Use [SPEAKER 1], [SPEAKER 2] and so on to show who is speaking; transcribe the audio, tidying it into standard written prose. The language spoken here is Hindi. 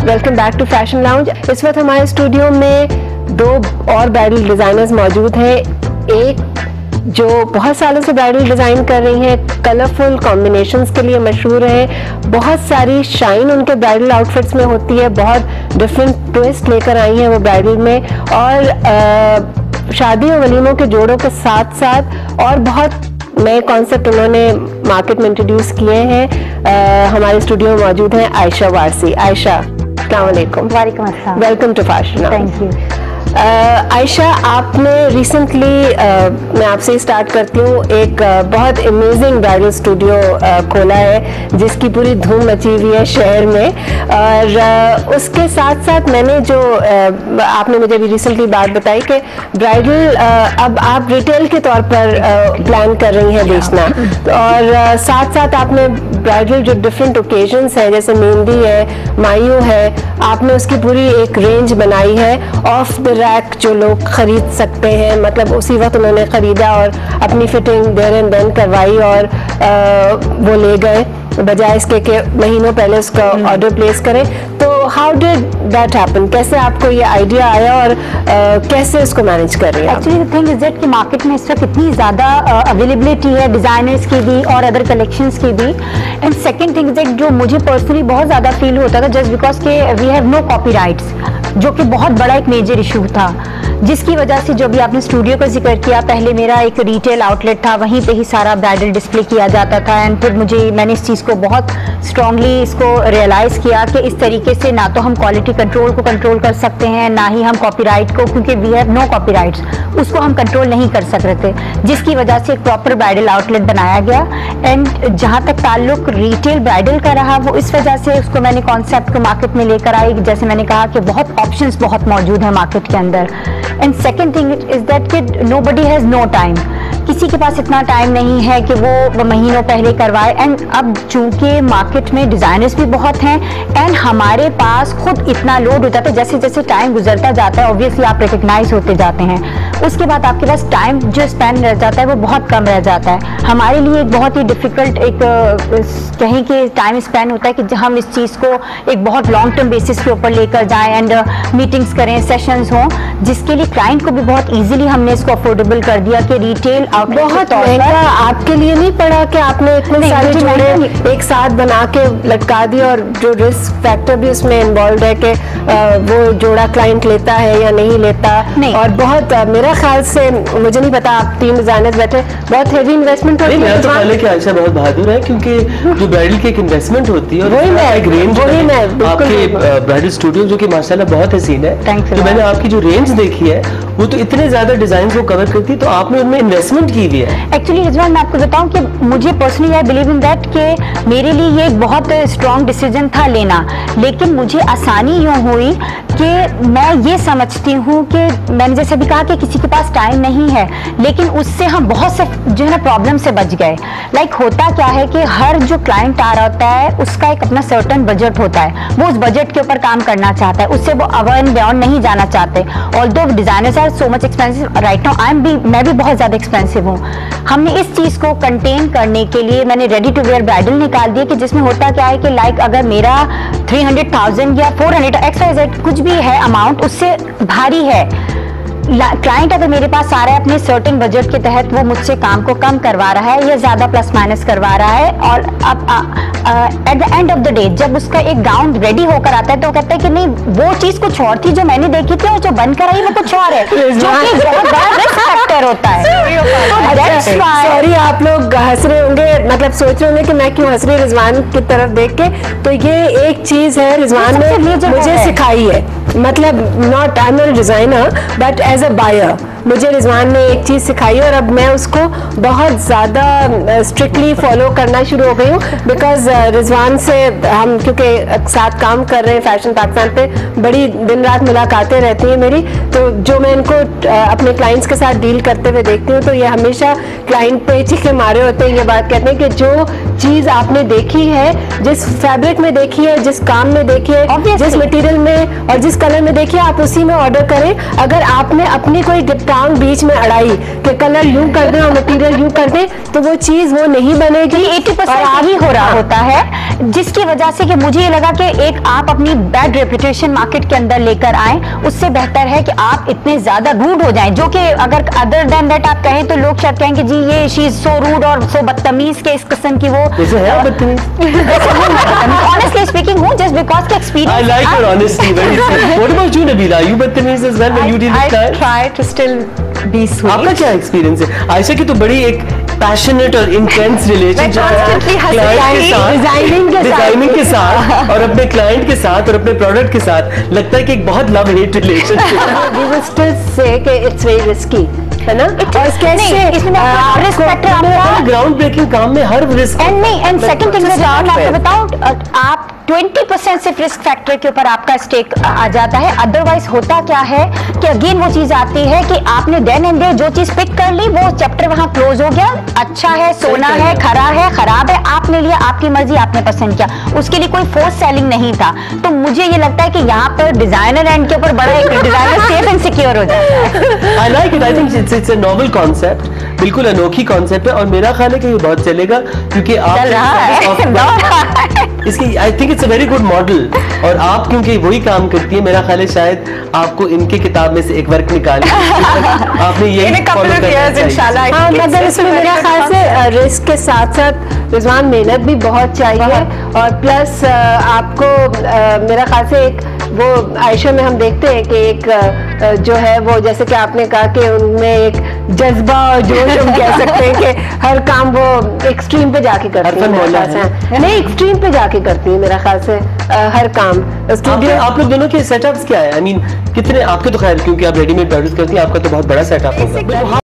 [SPEAKER 1] Welcome back to fashion lounge. इस वक्त हमारे स्टूडियो में दो और ब्राइडल डिजाइनर्स मौजूद हैं। एक जो बहुत सालों से ब्राइडल डिजाइन कर रही हैं, कलरफुल कॉम्बिनेशंस के लिए मशहूर है, बहुत सारी शाइन उनके ब्राइडल आउटफिट्स में होती है, बहुत डिफरेंट ट्विस्ट लेकर आई हैं वो ब्राइडल में, और शादी और वलीमों के जोड़ों के साथ साथ और बहुत नए कॉन्सेप्ट उन्होंने मार्केट में इंट्रोड्यूस किए हैं। हमारे स्टूडियो में मौजूद हैं आयशा वारसी। आयशा, अस्सलाम वालेकुम।
[SPEAKER 2] वालेकुम अस्सलाम।
[SPEAKER 1] Welcome to fashion.
[SPEAKER 2] Thank you.
[SPEAKER 1] Ayesha, आपने रिसेंटली, मैं आपसे स्टार्ट करती हूँ, एक बहुत अमेजिंग ब्राइडल स्टूडियो खोला है जिसकी पूरी धूम मची हुई है शहर में, और उसके साथ साथ मैंने जो आपने मुझे अभी रिसेंटली बात बताई कि ब्राइडल अब आप रिटेल के तौर पर प्लान कर रही हैं बेचना, और साथ साथ आपने ब्राइडल जो डिफरेंट ओकेजन्स हैं जैसे मेहंदी है, मायू है, आपने उसकी पूरी एक रेंज बनाई है ऑफ द रैक जो लोग खरीद सकते हैं। मतलब उसी वक्त उन्होंने खरीदा और अपनी फिटिंग देयर एंड देन करवाई और वो ले गए, बजाय इसके कि महीनों पहले उसका ऑर्डर प्लेस करें। तो हाउ डिड दैट हैपन? कैसे आपको ये आइडिया आया और कैसे उसको मैनेज कर रही हैं?
[SPEAKER 2] Actually the thing is that कि मार्केट में इस वक्त इतनी ज़्यादा अवेलेबिलिटी है डिज़ाइनर्स की भी और अदर कलेक्शंस की भी। And second thing is that जो मुझे पर्सनली बहुत ज़्यादा फील होता था जस्ट बिकॉज के वी हैव नो कॉपीराइट्स, जो कि बहुत बड़ा एक मेजर इशू था, जिसकी वजह से जो भी आपने स्टूडियो का जिक्र किया, पहले मेरा एक रिटेल आउटलेट था, वहीं पे ही सारा ब्राइडल डिस्प्ले किया जाता था। एंड फिर मैंने इस चीज़ को बहुत स्ट्रांगली इसको रियलाइज़ किया कि इस तरीके से ना तो हम क्वालिटी कंट्रोल को कंट्रोल कर सकते हैं, ना ही हम कॉपीराइट को, क्योंकि वी हैव नो कॉपीराइट्स, उसको हम कंट्रोल नहीं कर सक रहे थे, जिसकी वजह से एक प्रॉपर ब्राइडल आउटलेट बनाया गया। एंड जहाँ तक ताल्लुक रिटेल ब्राइडल का रहा, वो इस वजह से उसको मैंने कॉन्सेप्ट को मार्केट में लेकर आई, जैसे मैंने कहा कि बहुत ऑप्शंस बहुत मौजूद हैं मार्केट के अंदर। And second thing is that कि नोबडी हैज़ नो टाइम, किसी के पास इतना टाइम नहीं है कि वो महीनों पहले करवाए। एंड अब चूंकि मार्केट में डिज़ाइनर्स भी बहुत हैं एंड हमारे पास खुद इतना लोड हो जाता है, जैसे जैसे टाइम गुजरता जाता है ऑब्वियसली आप रिकग्नाइज होते जाते हैं, उसके बाद आपके पास टाइम जो स्पेंड रह जाता है वो बहुत कम रह जाता है। हमारे लिए एक बहुत ही डिफ़िकल्ट एक कहीं कि टाइम स्पेंड होता है कि हम इस चीज़ को एक बहुत लॉन्ग टर्म बेसिस के ऊपर लेकर जाएं एंड मीटिंग्स करें, सेशंस हों, जिसके लिए क्लाइंट को भी बहुत ईजिली हमने इसको अफोर्डेबल कर दिया कि रिटेल
[SPEAKER 1] बहुत महंगा आपके लिए नहीं पड़ा कि आपने इतने सारे जोड़े एक साथ बना के लटका दिए, और जो रिस्क फैक्टर भी उसमें इन्वॉल्व है कि वो जोड़ा क्लाइंट लेता है या नहीं लेता नहीं। और बहुत मेरा ख्याल से, मुझे नहीं पता, आप 3 डिजाइनर्स बैठे, बहुत हेवी इन्वेस्टमेंट होती है।
[SPEAKER 3] तो पहले कि आयशा बहुत बहादुर है, क्योंकि जो ब्राइडल की एक इन्वेस्टमेंट होती है और
[SPEAKER 1] वही मैं
[SPEAKER 3] आपके ब्राइडल स्टूडियो जो कि माशाल्लाह बहुत हसीन है, तो मैंने आपकी जो रेंज देखी है वो तो इतने ज्यादा डिजाइन को कवर करती है, तो आपने उनमें इन्वेस्टमेंट की हुई है।
[SPEAKER 2] एक्चुअली रिजवान, मैं आपको बताऊं कि मुझे personally I believe in that कि मेरे लिए ये एक बहुत स्ट्रॉन्ग डिसीजन था लेना, लेकिन मुझे आसानी यूँ हुई कि मैं ये समझती हूँ कि मैंने जैसे अभी कहा कि किसी के पास टाइम नहीं है, लेकिन उससे हम बहुत से जो है ना प्रॉब्लम से बच गए। लाइक होता क्या है कि हर जो क्लाइंट आ रहा होता है उसका एक अपना सर्टन बजट होता है, वो उस बजट के ऊपर काम करना चाहता है, उससे वो अवर एंड बियॉन्ड नहीं जाना चाहते। Although designers are so much expensive right now, मैं भी बहुत ज्यादा एक्सपेंसिव हूँ। हमने इस चीज को कंटेन करने के लिए मैंने रेडी टू वेयर ब्राइडल निकाल दिया, कि जिसमें होता क्या है कि लाइक अगर मेरा 300,000 या 400 XYZ कुछ भी है अमाउंट, उससे भारी है, क्लाइंट अगर मेरे पास आ रहा है अपने सर्टेन बजट के तहत, वो मुझसे काम को कम करवा रहा है या ज्यादा प्लस माइनस करवा रहा है, और अब at the end of the day जब उसका एक गाउन रेडी होकर आता है तो वो कहता है कि नहीं, वो चीज कुछ और थी जो मैंने देखी थी और जो बनकर आई वो कुछ और है, जो कि बहुत बड़ा रिस्क फैक्टर होता है।
[SPEAKER 1] सॉरी, आप लोग हंस रहे होंगे, मतलब सोच रहे होंगे कि मैं क्यों हंस रही हूँ रिजवान की तरफ देख के। तो ये एक चीज है रिजवान ने मुझे सिखाई है, मतलब not I am not designer but as a buyer मुझे रिजवान ने एक चीज़ सिखाई और अब मैं उसको बहुत ज़्यादा स्ट्रिक्टली फॉलो करना शुरू हो गई हूँ, बिकॉज रिजवान से हम क्योंकि साथ काम कर रहे हैं फैशन पाकिस्तान पे, बड़ी दिन रात मुलाकातें रहती हैं मेरी, तो जो मैं इनको अपने क्लाइंट्स के साथ डील करते हुए देखती हूँ तो ये हमेशा क्लाइंट पे चीखे मारे होते हैं, ये बात कहते हैं कि जो चीज़ आपने देखी है, जिस फैब्रिक में देखी है, जिस काम में देखी है, जिस मटेरियल में और जिस कलर में देखी है, आप उसी में ऑर्डर करें। अगर आपने अपनी कोई टांग बीच में अड़ाई कि कलर यूं कर दें और मटेरियल यूं कर दें, तो वो चीज वो नहीं बनेगी।
[SPEAKER 2] 80% ही हो रहा होता है, जिसकी वजह से कि मुझे ये लगा कि एक आप अपनी बैड रेपुटेशन मार्केट के अंदर लेकर आए, उससे बेहतर है कि आप इतने ज्यादा रूड हो जाएं, जो कि अगर अदर देन दैट आप कहें तो लोग शायद कहेंगे जी ये शी इज सो रूड और सो बदतमीज के इस किस्म की वो ऑनेस्टली स्पीकिंग हूँ, जस्ट बिकॉज का experience.
[SPEAKER 3] I like your honesty very much. What about you, Nabila? Are you बदतमीज as well when you deal with clients?
[SPEAKER 4] I try to still be sweet.
[SPEAKER 3] आपका क्या एक्सपीरियंस है? आयशा की तो बड़ी एक पैशनेट और इंटेंस रिलेशनशिप है डिजाइनिंग के साथ और अपने क्लाइंट के साथ और अपने प्रोडक्ट के साथ। लगता है कि एक बहुत love hate relationship.
[SPEAKER 1] We will still say कि it's very risky, है ना? और कैसे
[SPEAKER 2] रिस्क फैक्टर आपका
[SPEAKER 3] ग्राउंड ब्रेकिंग काम में हर रिस्क
[SPEAKER 2] एंड सेकंड थिंग मैं आपको बताऊं, आप 20% सिर्फ रिस्क फैक्टर के ऊपर आपका स्टेक आ जाता है। अदरवाइज होता क्या है कि अगेन वो चीज आती है कि आपने देन एंड देयर जो चीज पिक कर ली, वो चैप्टर वहां क्लोज हो गया। अच्छा है, सोना है, खरा है, खराब है, आपने लिया, आपकी मर्जी, आपने पसंद किया, उसके लिए कोई फोर्स सेलिंग नहीं था। तो मुझे ये लगता है कि यहाँ पर डिजाइनर एंड के ऊपर बड़ा एक डिजाइनर सेफ एंड सिक्योर हो जाता है।
[SPEAKER 3] I like it, I think it's a novel concept, बिल्कुल अनोखी कॉन्सेप्ट है और मेरा ख्याल है कि ये बहुत चलेगा क्योंकि आप इसकी I think it's a very good model. और आप क्योंकि वही काम करती है, मेरा ख्याल है शायद आपको इनके किताब में से एक वर्क निकाली आपने ये
[SPEAKER 1] इंशाल्लाह। हाँ, मतलब इसमें मेरा ख्याल से रिस्क के साथ साथ रिजवान मेहनत भी बहुत चाहिए और प्लस आपको मेरा ख्याल से एक वो आयशा में हम देखते हैं कि एक जो है वो जैसे कि आपने कहा कि उनमें एक जज्बा और जोश हम कह सकते हैं कि हर काम वो एक्सट्रीम पे जाके करती है मेरे ख्याल से। नहीं, एक्सट्रीम पे जाके करती है मेरा ख्याल से हर काम। स्टूडियो
[SPEAKER 3] आप लोग दोनों के सेटअप्स क्या है? आई मीन कितने आपके, तो खैर क्योंकि आप रेडीमेड प्रोड्यूस करती हैं आपका तो बहुत बड़ा सेटअप होगा।